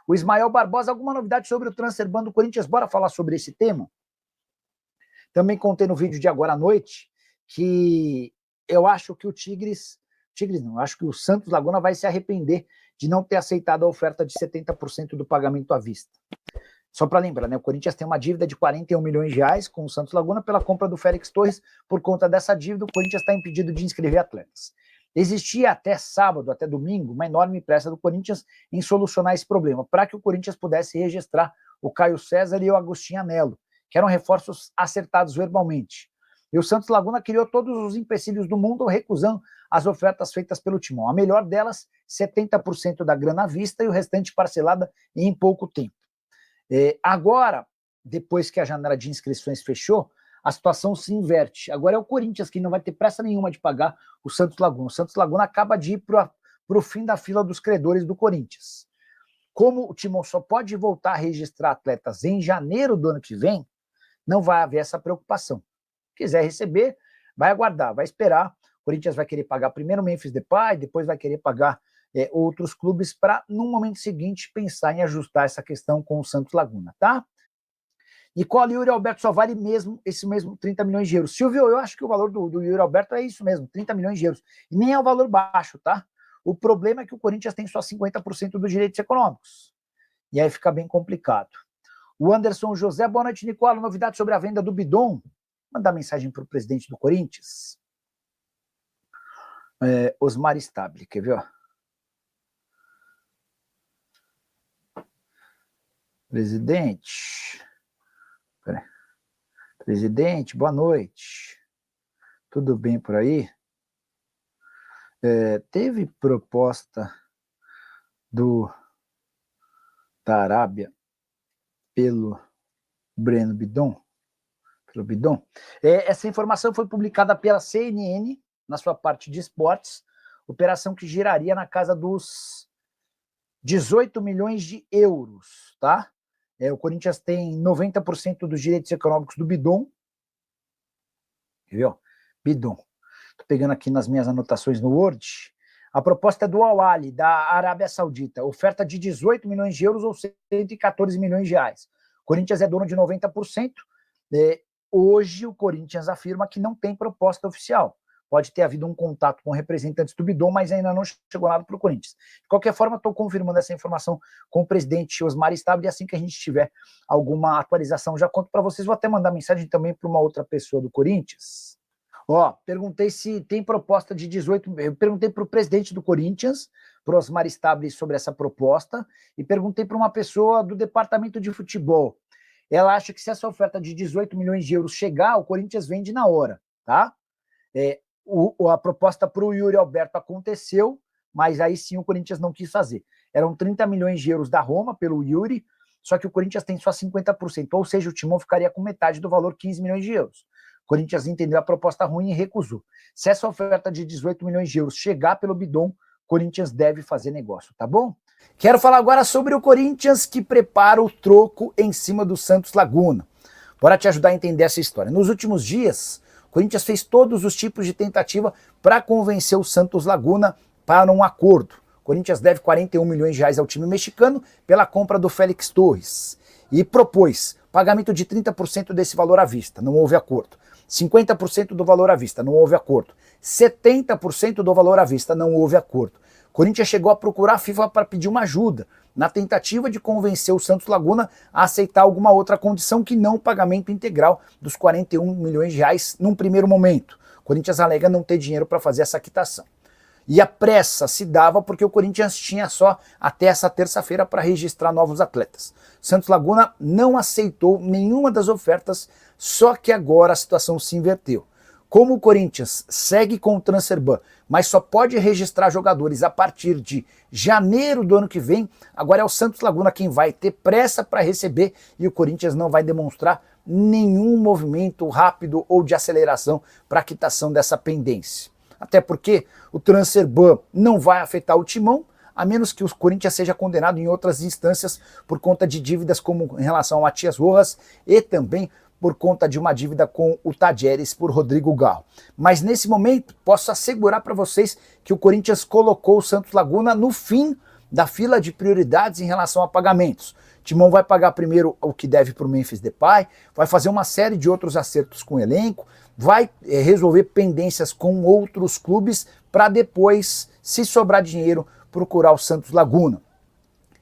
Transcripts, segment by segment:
O Ismael Barbosa, alguma novidade sobre o transfer ban do Corinthians? Bora falar sobre esse tema? Também contei no vídeo de agora à noite que eu acho que o Tigres não, acho que o Santos Laguna vai se arrepender de não ter aceitado a oferta de 70% do pagamento à vista. Só para lembrar, né, o Corinthians tem uma dívida de 41 milhões de reais com o Santos Laguna pela compra do Félix Torres. Por conta dessa dívida, o Corinthians está impedido de inscrever atletas. Existia até sábado, até domingo, uma enorme pressa do Corinthians em solucionar esse problema, para que o Corinthians pudesse registrar o Caio César e o Agostinho Anello, que eram reforços acertados verbalmente. E o Santos Laguna criou todos os empecilhos do mundo, recusando as ofertas feitas pelo Timão. A melhor delas, 70% da grana à vista e o restante parcelada em pouco tempo. Agora, depois que a janela de inscrições fechou, a situação se inverte. Agora é o Corinthians que não vai ter pressa nenhuma de pagar o Santos Laguna. O Santos Laguna acaba de ir para o fim da fila dos credores do Corinthians. Como o Timão só pode voltar a registrar atletas em janeiro do ano que vem, não vai haver essa preocupação. Quiser receber, vai aguardar, vai esperar. O Corinthians vai querer pagar primeiro o Memphis Depay, depois vai querer pagar outros clubes para, no momento seguinte, pensar em ajustar essa questão com o Santos Laguna, tá? E qual Yuri Alberto só vale mesmo esse mesmo 30 milhões de euros? Silvio, eu acho que o valor do Yuri Alberto é isso mesmo, 30 milhões de euros. E nem é um valor baixo, tá? O problema é que o Corinthians tem só 50% dos direitos econômicos. E aí fica bem complicado. O Anderson José, boa noite, Nicola. Novidade sobre a venda do Bidon? Mandar mensagem para o presidente do Corinthians. Osmar Stabile, quer ver? Presidente, boa noite. Tudo bem por aí? Teve proposta da Arábia pelo Breno Bidon? Essa informação foi publicada pela CNN, na sua parte de esportes, operação que giraria na casa dos 18 milhões de euros, tá? O Corinthians tem 90% dos direitos econômicos do Bidon. Viu? Bidon. Estou pegando aqui nas minhas anotações no Word. A proposta é do Al Ahly, da Arábia Saudita. Oferta de 18 milhões de euros ou 114 milhões de reais. O Corinthians é dono de 90%. Hoje o Corinthians afirma que não tem proposta oficial. Pode ter havido um contato com representantes do Bidon, mas ainda não chegou nada para o Corinthians. De qualquer forma, estou confirmando essa informação com o presidente Osmar Stabile, e assim que a gente tiver alguma atualização, já conto para vocês. Vou até mandar mensagem também para uma outra pessoa do Corinthians. Perguntei se tem proposta de 18... Eu perguntei para o presidente do Corinthians, para o Osmar Stabile, sobre essa proposta, e perguntei para uma pessoa do departamento de futebol. Ela acha que se essa oferta de 18 milhões de euros chegar, o Corinthians vende na hora, tá? A proposta para o Yuri Alberto aconteceu, mas aí sim o Corinthians não quis fazer. Eram 30 milhões de euros da Roma pelo Yuri, só que o Corinthians tem só 50%, ou seja, o Timão ficaria com metade do valor, 15 milhões de euros. O Corinthians entendeu a proposta ruim e recusou. Se essa oferta de 18 milhões de euros chegar pelo Bidon, o Corinthians deve fazer negócio, tá bom? Quero falar agora sobre o Corinthians que prepara o troco em cima do Santos Laguna. Bora te ajudar a entender essa história. Nos últimos dias, o Corinthians fez todos os tipos de tentativa para convencer o Santos Laguna para um acordo. O Corinthians deve 41 milhões de reais ao time mexicano pela compra do Félix Torres e propôs pagamento de 30% desse valor à vista, não houve acordo. 50% do valor à vista, não houve acordo. 70% do valor à vista, não houve acordo. O Corinthians chegou a procurar a FIFA para pedir uma ajuda, na tentativa de convencer o Santos Laguna a aceitar alguma outra condição que não o pagamento integral dos 41 milhões de reais num primeiro momento. O Corinthians alega não ter dinheiro para fazer essa quitação. E a pressa se dava porque o Corinthians tinha só até essa terça-feira para registrar novos atletas. Santos Laguna não aceitou nenhuma das ofertas, só que agora a situação se inverteu. Como o Corinthians segue com o transfer ban, mas só pode registrar jogadores a partir de janeiro do ano que vem, agora é o Santos Laguna quem vai ter pressa para receber e o Corinthians não vai demonstrar nenhum movimento rápido ou de aceleração para a quitação dessa pendência. Até porque o transfer ban não vai afetar o Timão, a menos que o Corinthians seja condenado em outras instâncias por conta de dívidas como em relação ao Matias Rojas e também por conta de uma dívida com o Tadieres por Rodrigo Garro. Mas nesse momento posso assegurar para vocês que o Corinthians colocou o Santos Laguna no fim da fila de prioridades em relação a pagamentos. Timão vai pagar primeiro o que deve para o Memphis Depay, vai fazer uma série de outros acertos com o elenco, vai resolver pendências com outros clubes para depois, se sobrar dinheiro, procurar o Santos Laguna.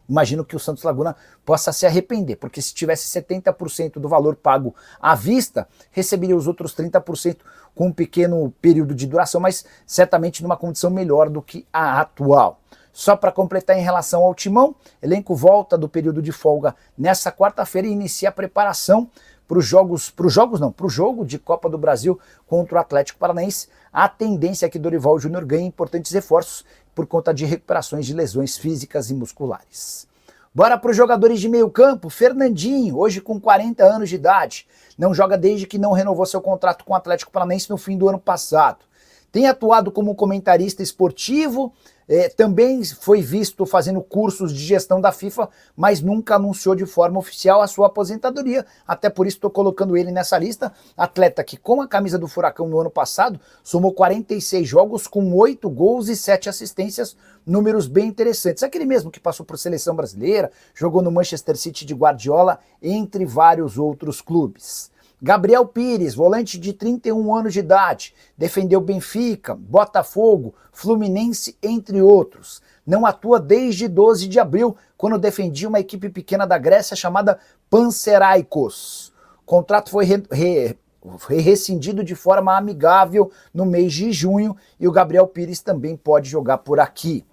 Imagino que o Santos Laguna possa se arrepender, porque se tivesse 70% do valor pago à vista, receberia os outros 30% com um pequeno período de duração, mas certamente numa condição melhor do que a atual. Só para completar em relação ao Timão, elenco volta do período de folga nessa quarta-feira e inicia a preparação para o jogo de Copa do Brasil contra o Atlético Paranaense. A tendência é que Dorival Júnior ganhe importantes reforços por conta de recuperações de lesões físicas e musculares. Bora para os jogadores de meio campo. Fernandinho, hoje com 40 anos de idade, não joga desde que não renovou seu contrato com o Atlético Paranaense no fim do ano passado. Tem atuado como comentarista esportivo, também foi visto fazendo cursos de gestão da FIFA, mas nunca anunciou de forma oficial a sua aposentadoria. Até por isso estou colocando ele nessa lista. Atleta que, com a camisa do Furacão no ano passado, somou 46 jogos com 8 gols e 7 assistências, números bem interessantes. Aquele mesmo que passou por seleção brasileira, jogou no Manchester City de Guardiola, entre vários outros clubes. Gabriel Pires, volante de 31 anos de idade, defendeu Benfica, Botafogo, Fluminense, entre outros. Não atua desde 12 de abril, quando defendia uma equipe pequena da Grécia chamada Panathinaikos. O contrato foi rescindido de forma amigável no mês de junho e o Gabriel Pires também pode jogar por aqui.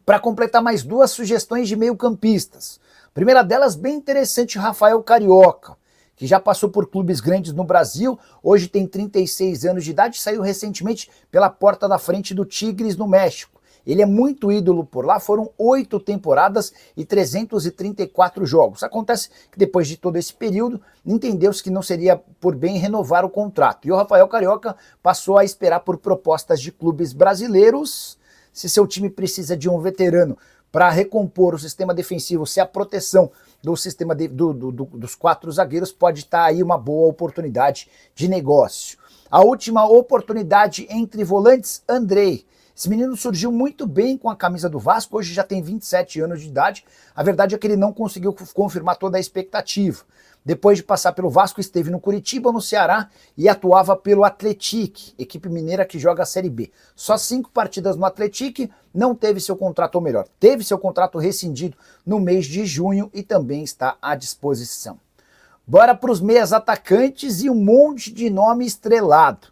Para completar mais duas sugestões de meio-campistas. A primeira delas, bem interessante, Rafael Carioca, que já passou por clubes grandes no Brasil, hoje tem 36 anos de idade e saiu recentemente pela porta da frente do Tigres no México. Ele é muito ídolo por lá, foram 8 temporadas e 334 jogos. Acontece que depois de todo esse período, entendeu-se que não seria por bem renovar o contrato. E o Rafael Carioca passou a esperar por propostas de clubes brasileiros. Se seu time precisa de um veterano para recompor o sistema defensivo, se a proteção do sistema dos 4 zagueiros, pode estar aí uma boa oportunidade de negócio. A última oportunidade entre volantes, Andrei. Esse menino surgiu muito bem com a camisa do Vasco, hoje já tem 27 anos de idade. A verdade é que ele não conseguiu confirmar toda a expectativa. Depois de passar pelo Vasco, esteve no Curitiba, no Ceará e atuava pelo Atlético, equipe mineira que joga a Série B. Só 5 partidas no Atlético, não teve seu contrato, ou melhor, teve seu contrato rescindido no mês de junho e também está à disposição. Bora para os meias atacantes e um monte de nome estrelado.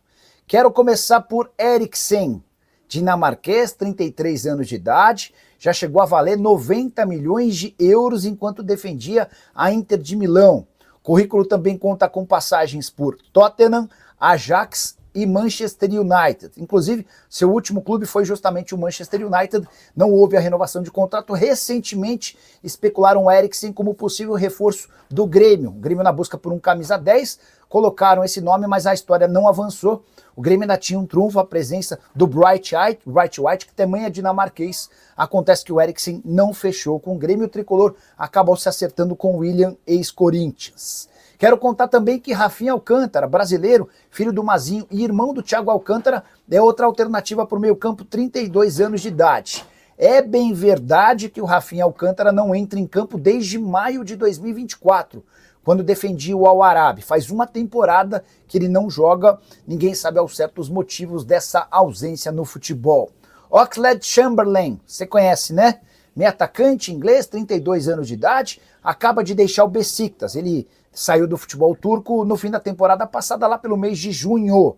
Quero começar por Eriksen, dinamarquês, 33 anos de idade, já chegou a valer 90 milhões de euros enquanto defendia a Inter de Milão. O currículo também conta com passagens por Tottenham, Ajax e Manchester United. Inclusive, seu último clube foi justamente o Manchester United. Não houve a renovação de contrato. Recentemente, especularam o Eriksen como possível reforço do Grêmio. O Grêmio na busca por um camisa 10, colocaram esse nome, mas a história não avançou. O Grêmio ainda tinha um trunfo, a presença do Bright White, que também é dinamarquês. Acontece que o Eriksen não fechou com o Grêmio, o tricolor acabou se acertando com o William, ex-Corinthians. Quero contar também que Rafinha Alcântara, brasileiro, filho do Mazinho e irmão do Thiago Alcântara, é outra alternativa para o meio campo, 32 anos de idade. É bem verdade que o Rafinha Alcântara não entra em campo desde maio de 2024, quando defendia o Al-Arabi. Faz uma temporada que ele não joga, ninguém sabe ao certo os motivos dessa ausência no futebol. Oxlade-Chamberlain, você conhece, né? Meio atacante inglês, 32 anos de idade, acaba de deixar o Besiktas. Ele saiu do futebol turco no fim da temporada passada, lá pelo mês de junho.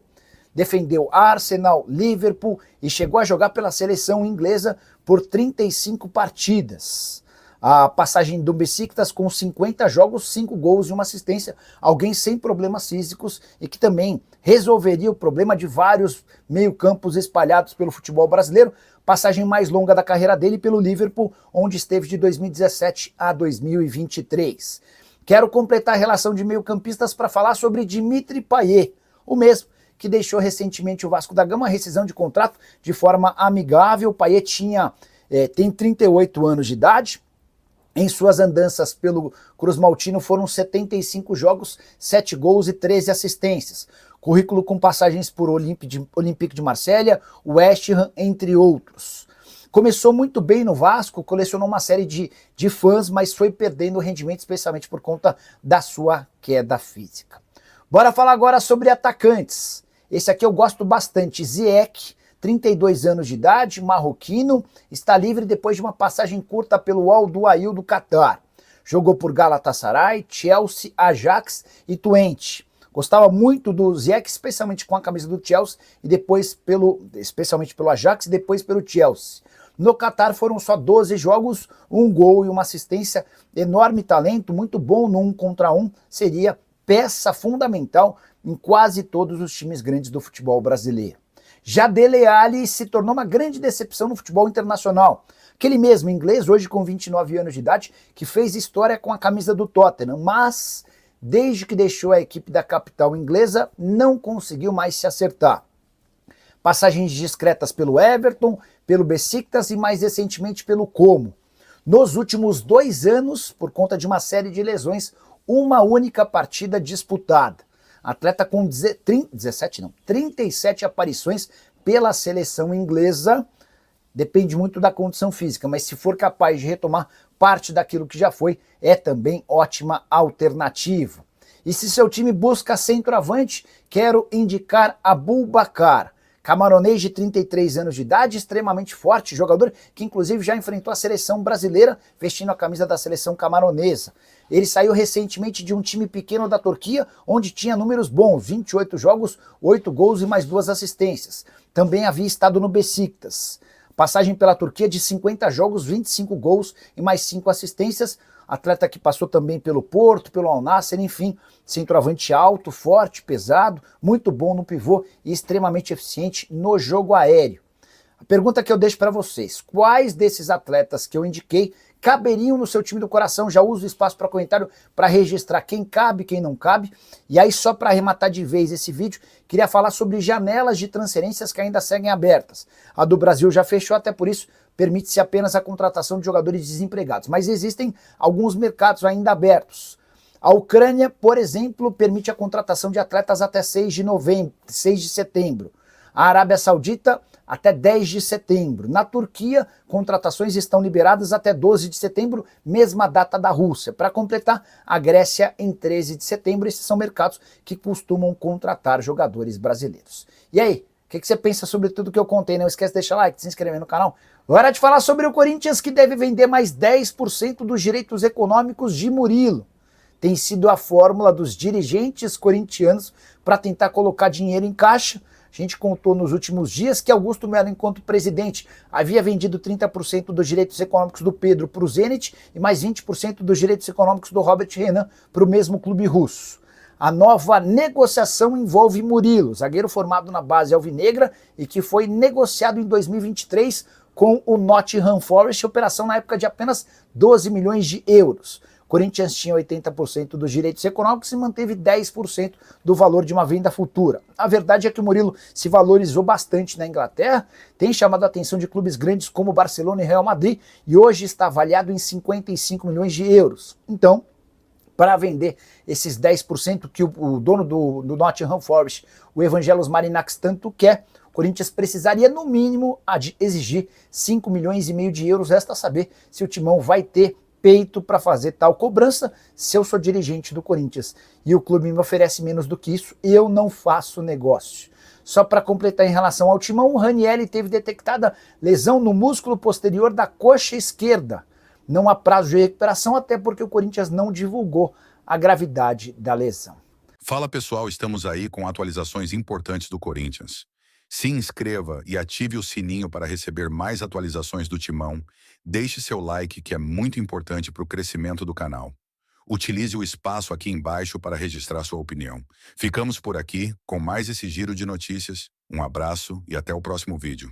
Defendeu Arsenal, Liverpool e chegou a jogar pela seleção inglesa por 35 partidas. A passagem do Besiktas com 50 jogos, 5 gols e uma assistência, alguém sem problemas físicos e que também resolveria o problema de vários meio-campos espalhados pelo futebol brasileiro. Passagem mais longa da carreira dele pelo Liverpool, onde esteve de 2017 a 2023. Quero completar a relação de meio-campistas para falar sobre Dimitri Payet, o mesmo que deixou recentemente o Vasco da Gama, rescisão de contrato de forma amigável. Payet tem 38 anos de idade. Em suas andanças pelo Cruz Maltino foram 75 jogos, 7 gols e 13 assistências. Currículo com passagens por Olympique de Marselha, West Ham, entre outros. Começou muito bem no Vasco, colecionou uma série de fãs, mas foi perdendo rendimento, especialmente por conta da sua queda física. Bora falar agora sobre atacantes. Esse aqui eu gosto bastante, Ziyech, 32 anos de idade, marroquino, está livre depois de uma passagem curta pelo Al Duhail do Catar. Jogou por Galatasaray, Chelsea, Ajax e Twente. Gostava muito do Ziyech, especialmente com a camisa do Chelsea, e depois especialmente pelo Ajax e depois pelo Chelsea. No Catar foram só 12 jogos, um gol e uma assistência, enorme talento, muito bom no 1 contra 1, seria peça fundamental em quase todos os times grandes do futebol brasileiro. Já Dele Alli se tornou uma grande decepção no futebol internacional. Aquele mesmo inglês, hoje com 29 anos de idade, que fez história com a camisa do Tottenham, mas desde que deixou a equipe da capital inglesa, não conseguiu mais se acertar. Passagens discretas pelo Everton, pelo Besiktas e mais recentemente pelo Como. Nos últimos 2 anos, por conta de uma série de lesões, uma única partida disputada. Atleta com 37 aparições pela seleção inglesa, depende muito da condição física, mas se for capaz de retomar parte daquilo que já foi, é também ótima alternativa. E se seu time busca centroavante, quero indicar Aboubakar, camaronês de 33 anos de idade, extremamente forte, jogador que inclusive já enfrentou a seleção brasileira, vestindo a camisa da seleção camaronesa. Ele saiu recentemente de um time pequeno da Turquia, onde tinha números bons, 28 jogos, 8 gols e mais 2 assistências. Também havia estado no Besiktas. Passagem pela Turquia de 50 jogos, 25 gols e mais 5 assistências. Atleta que passou também pelo Porto, pelo Al Nassr, enfim, centroavante alto, forte, pesado, muito bom no pivô e extremamente eficiente no jogo aéreo. A pergunta que eu deixo para vocês, quais desses atletas que eu indiquei caberiam no seu time do coração? Já uso o espaço para comentário para registrar quem cabe, quem não cabe. E aí, só para arrematar de vez esse vídeo, queria falar sobre janelas de transferências que ainda seguem abertas. A do Brasil já fechou, até por isso permite-se apenas a contratação de jogadores desempregados. Mas existem alguns mercados ainda abertos. A Ucrânia, por exemplo, permite a contratação de atletas até 6 de setembro. A Arábia Saudita até 10 de setembro. Na Turquia, contratações estão liberadas até 12 de setembro, mesma data da Rússia. Para completar, a Grécia em 13 de setembro. Esses são mercados que costumam contratar jogadores brasileiros. E aí, o que você pensa sobre tudo que eu contei? Não esquece de deixar like, de se inscrever no canal. Hora de falar sobre o Corinthians, que deve vender mais 10% dos direitos econômicos de Murilo. Tem sido a fórmula dos dirigentes corintianos para tentar colocar dinheiro em caixa. A gente contou nos últimos dias que Augusto Melo, enquanto presidente, havia vendido 30% dos direitos econômicos do Pedro para o Zenit e mais 20% dos direitos econômicos do Robert Renan para o mesmo clube russo. A nova negociação envolve Murilo, zagueiro formado na base alvinegra e que foi negociado em 2023 com o Nottingham Forest, operação na época de apenas 12 milhões de euros. Corinthians tinha 80% dos direitos econômicos e manteve 10% do valor de uma venda futura. A verdade é que o Murilo se valorizou bastante na Inglaterra, tem chamado a atenção de clubes grandes como Barcelona e Real Madrid e hoje está avaliado em 55 milhões de euros. Então, para vender esses 10% que o dono do Nottingham Forest, o Evangelos Marinax, tanto quer, o Corinthians precisaria no mínimo exigir 5 milhões e meio de euros. Resta saber se o Timão vai ter peito para fazer tal cobrança. Se eu sou dirigente do Corinthians e o clube me oferece menos do que isso, eu não faço negócio. Só para completar em relação ao Timão, o Ranieri teve detectada lesão no músculo posterior da coxa esquerda. Não há prazo de recuperação, até porque o Corinthians não divulgou a gravidade da lesão. Fala pessoal, estamos aí com atualizações importantes do Corinthians. Se inscreva e ative o sininho para receber mais atualizações do Timão. Deixe seu like, que é muito importante para o crescimento do canal. Utilize o espaço aqui embaixo para registrar sua opinião. Ficamos por aqui com mais esse giro de notícias. Um abraço e até o próximo vídeo.